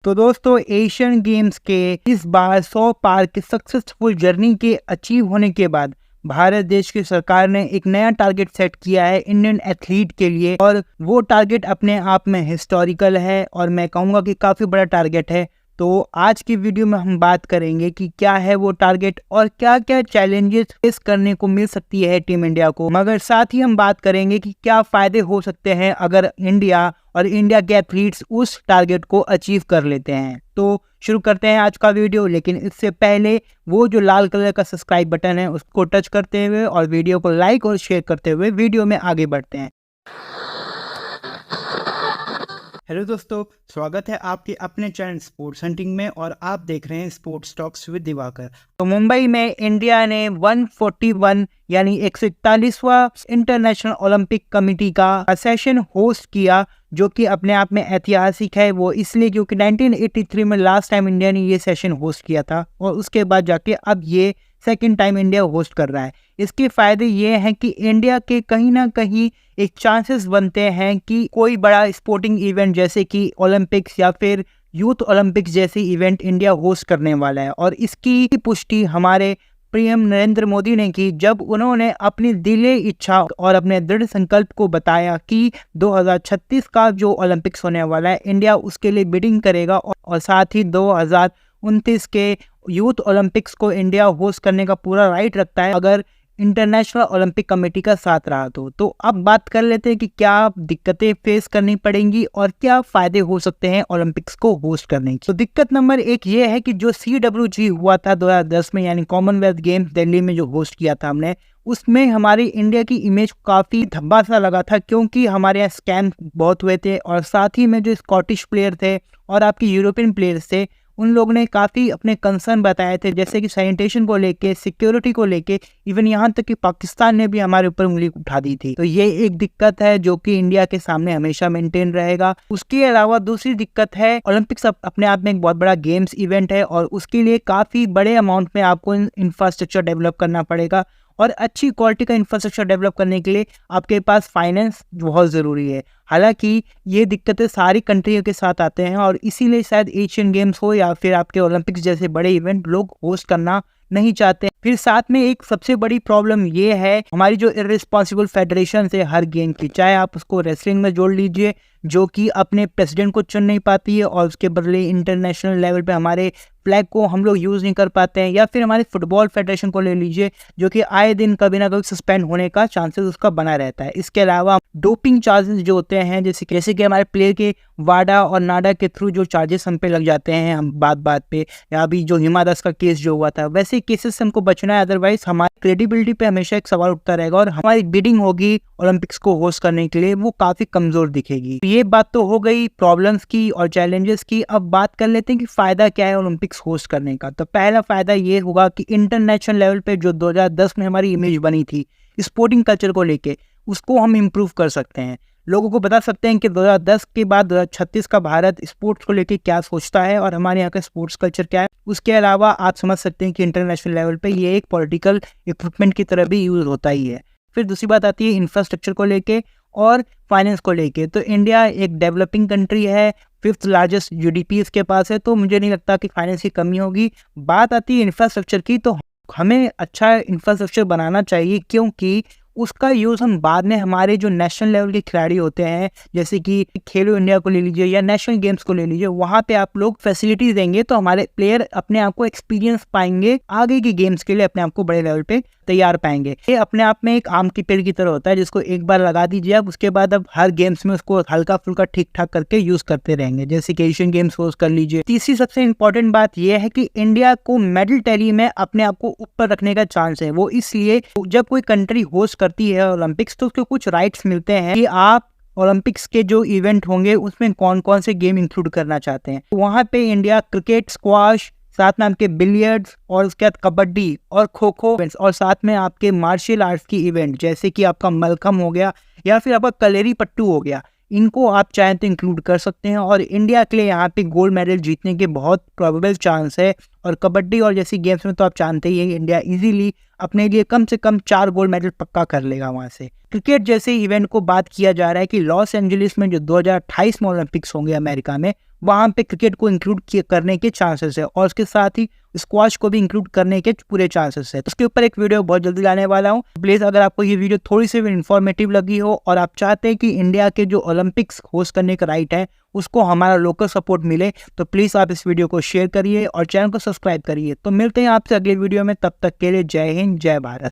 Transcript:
तो दोस्तों Asian games के इस बार 100 पार की सक्सेसफुल जर्नी के अचीव होने के बाद भारत देश की सरकार ने एक नया टारगेट सेट किया है इंडियन एथलीट के लिए, और वो टारगेट अपने आप में हिस्टोरिकल है और मैं कहूँगा कि काफ़ी बड़ा टारगेट है। तो आज की वीडियो में हम बात करेंगे कि क्या है वो टारगेट और क्या क्या चैलेंजेस फेस करने को मिल सकती है टीम इंडिया को, मगर साथ ही हम बात करेंगे कि क्या फ़ायदे हो सकते हैं अगर इंडिया और इंडिया के एथलीट्स उस टारगेट को अचीव कर लेते हैं। तो शुरू करते हैं आज का वीडियो, लेकिन इससे पहले वो जो लाल कलर का सब्सक्राइब बटन है उसको टच करते हुए और वीडियो को लाइक और शेयर करते हुए वीडियो में आगे बढ़ते हैं। हेलो दोस्तों, स्वागत है आपके अपने चैनल स्पोर्ट्स हंटिंग में और आप देख रहे हैं स्पोर्ट्स टॉक्स विद दिवाकर। तो मुंबई में इंडिया ने 141 यानी 141वां इंटरनेशनल ओलंपिक कमेटी का सेशन होस्ट किया, जो कि अपने आप में ऐतिहासिक है। वो इसलिए क्योंकि 1983 में लास्ट टाइम इंडिया ने ये सेशन होस्ट किया था और उसके बाद जाके अब ये सेकेंड टाइम इंडिया होस्ट कर रहा है। इसके फायदे ये हैं कि इंडिया के कहीं ना कहीं एक चांसेस बनते हैं कि कोई बड़ा स्पोर्टिंग इवेंट जैसे कि ओलंपिक्स या फिर यूथ ओलंपिक्स जैसी इवेंट इंडिया होस्ट करने वाला है। और इसकी पुष्टि हमारे पीएम नरेंद्र मोदी ने की जब उन्होंने अपनी दिली इच्छा और अपने दृढ़ संकल्प को बताया कि 2036 का जो ओलंपिक्स होने वाला है इंडिया उसके लिए बिडिंग करेगा और साथ ही 2029 के यूथ ओलंपिक्स को इंडिया होस्ट करने का पूरा राइट रखता है अगर इंटरनेशनल ओलंपिक कमेटी का साथ रहा तो अब बात कर लेते हैं कि क्या दिक्कतें फेस करनी पड़ेंगी और क्या फायदे हो सकते हैं ओलंपिक्स को होस्ट करने की। तो दिक्कत नंबर 1 ये है कि जो CWG हुआ था 2010 में यानी कॉमनवेल्थ गेम्स दिल्ली में जो होस्ट किया था हमने, उसमें हमारी इंडिया की इमेज काफ़ी धब्बा सा लगा था क्योंकि हमारे यहाँ स्कैम बहुत हुए थे और साथ ही में जो स्कॉटिश प्लेयर थे और आपके यूरोपियन प्लेयर्स थे उन लोगों ने काफ़ी अपने कंसर्न बताए थे, जैसे कि सैनिटेशन को लेके, सिक्योरिटी को लेके, इवन यहाँ तक कि पाकिस्तान ने भी हमारे ऊपर उंगली उठा दी थी। तो ये एक दिक्कत है जो कि इंडिया के सामने हमेशा मेंटेन रहेगा। उसके अलावा दूसरी दिक्कत है, ओलंपिक्स अपने आप में एक बहुत बड़ा गेम्स इवेंट है और उसके लिए काफ़ी बड़े अमाउंट में आपको इंफ्रास्ट्रक्चर डेवलप करना पड़ेगा और अच्छी क्वालिटी का इंफ्रास्ट्रक्चर डेवलप करने के लिए आपके पास फाइनेंस बहुत ज़रूरी है। हालांकि ये दिक्कतें सारी कंट्रियों के साथ आते हैं और इसीलिए शायद एशियन गेम्स हो या फिर आपके ओलंपिक्स जैसे बड़े इवेंट लोग होस्ट करना नहीं चाहते। फिर साथ में एक सबसे बड़ी प्रॉब्लम ये है हमारी जो इर्रिस्पॉन्सिबल फेडरेशन है हर गेम की, चाहे आप उसको रेसलिंग में जोड़ लीजिए जो कि अपने प्रेसिडेंट को चुन नहीं पाती है और उसके बदले इंटरनेशनल लेवल पे हमारे फ्लैग को हम लोग यूज़ नहीं कर पाते हैं, या फिर हमारे फुटबॉल फेडरेशन को ले लीजिए जो कि आए दिन कभी ना कभी सस्पेंड होने का चांसेस उसका बना रहता है। इसके अलावा डोपिंग चार्जेस जो होते हैं जैसे कि हमारे प्लेयर के वाडा और नाडा के थ्रू जो चार्जेस हम पे लग जाते हैं हम बात पे, या अभी जो हिमा दास का केस जो हुआ था, वैसे केसेस से हमको बचना है, अदरवाइज हमारी क्रेडिबिलिटी पे हमेशा एक सवाल उठता रहेगा और हमारी बिडिंग होगी ओलंपिक्स को होस्ट करने के लिए वो काफ़ी कमज़ोर दिखेगी। ये बात तो हो गई प्रॉब्लम्स की और चैलेंजेस की। अब बात कर लेते हैं कि फ़ायदा क्या है ओलंपिक्स होस्ट करने का। तो पहला फ़ायदा ये होगा कि इंटरनेशनल लेवल पे जो 2010 में हमारी इमेज बनी थी स्पोर्टिंग कल्चर को लेके, उसको हम इम्प्रूव कर सकते हैं। लोगों को बता सकते हैं कि 2010 के बाद 2036 का भारत स्पोर्ट्स को लेके क्या सोचता है और हमारे यहाँ का स्पोर्ट्स कल्चर क्या है। उसके अलावा आप समझ सकते हैं कि इंटरनेशनल लेवल पे ये एक पॉलिटिकल इक्विपमेंट की तरह भी यूज़ होता ही है। फिर दूसरी बात आती है इंफ्रास्ट्रक्चर को लेके और फाइनेंस को लेके। तो इंडिया एक डेवलपिंग कंट्री है, 5th लार्जेस्ट GDP इसके पास है, तो मुझे नहीं लगता कि फाइनेंस की कमी होगी। बात आती है इंफ्रास्ट्रक्चर की, तो हमें अच्छा इंफ्रास्ट्रक्चर बनाना चाहिए क्योंकि उसका यूज़ हम बाद में हमारे जो नेशनल लेवल के खिलाड़ी होते हैं जैसे कि खेलो इंडिया को ले लीजिए या नेशनल गेम्स को ले लीजिए, वहाँ पे आप लोग फैसिलिटीज देंगे तो हमारे प्लेयर अपने आप को एक्सपीरियंस पाएंगे, आगे के गेम्स के लिए अपने आप को बड़े लेवल पे तैयार पाएंगे। ये अपने आप में एक आम की पेड़ की तरह होता है जिसको एक बार लगा दीजिए आप, उसके बाद अब हर गेम्स में उसको हल्का फुल्का ठीक ठाक करके यूज करते रहेंगे, जैसे कि एशियन गेम्स होस्ट कर लीजिए। तीसरी सबसे इंपॉर्टेंट बात यह है कि इंडिया को मेडल टैली में अपने आप को ऊपर रखने का चांस है। वो इसलिए जब कोई कंट्री होस्ट करती है ओलंपिक्स तो उसको कुछ राइट्स मिलते हैं कि आप ओलंपिक्स के जो इवेंट होंगे उसमें कौन कौन से गेम इंक्लूड करना चाहते हैं। वहाँ पे इंडिया क्रिकेट, स्क्वाश, साथ में आपके बिलियर्ड्स और उसके बाद कबड्डी और खो खो और साथ में आपके मार्शल आर्ट्स की इवेंट जैसे कि आपका मलखम हो गया या फिर आपका कलेरी पट्टू हो गया, इनको आप चाहें तो इंक्लूड कर सकते हैं और इंडिया के लिए यहाँ पे गोल्ड मेडल जीतने के बहुत प्रोबेबल चांस है। और कबड्डी और जैसी गेम्स में तो आप जानते ही हैं इंडिया इजीली अपने लिए कम से कम 4 गोल्ड मेडल पक्का कर लेगा वहाँ से। क्रिकेट जैसे इवेंट को बात किया जा रहा है कि लॉस एंजलिस में जो 2028 में ओलंपिक्स होंगे अमेरिका में, वहाँ पे क्रिकेट को इंक्लूड करने के चांसेस है, और उसके साथ ही स्क्वाश को भी इंक्लूड करने के पूरे चांसेस है। उसके ऊपर एक वीडियो बहुत जल्दी लाने वाला हूँ। प्लीज़ अगर आपको ये वीडियो थोड़ी सी भी इन्फॉर्मेटिव लगी हो और आप चाहते हैं कि इंडिया के जो ओलंपिक्स होस्ट करने का राइट है उसको हमारा लोकल सपोर्ट मिले, तो प्लीज़ आप इस वीडियो को शेयर करिए और चैनल को सब्सक्राइब करिए। तो मिलते हैं आपसे अगले वीडियो में, तब तक के लिए जय हिंद, जय भारत।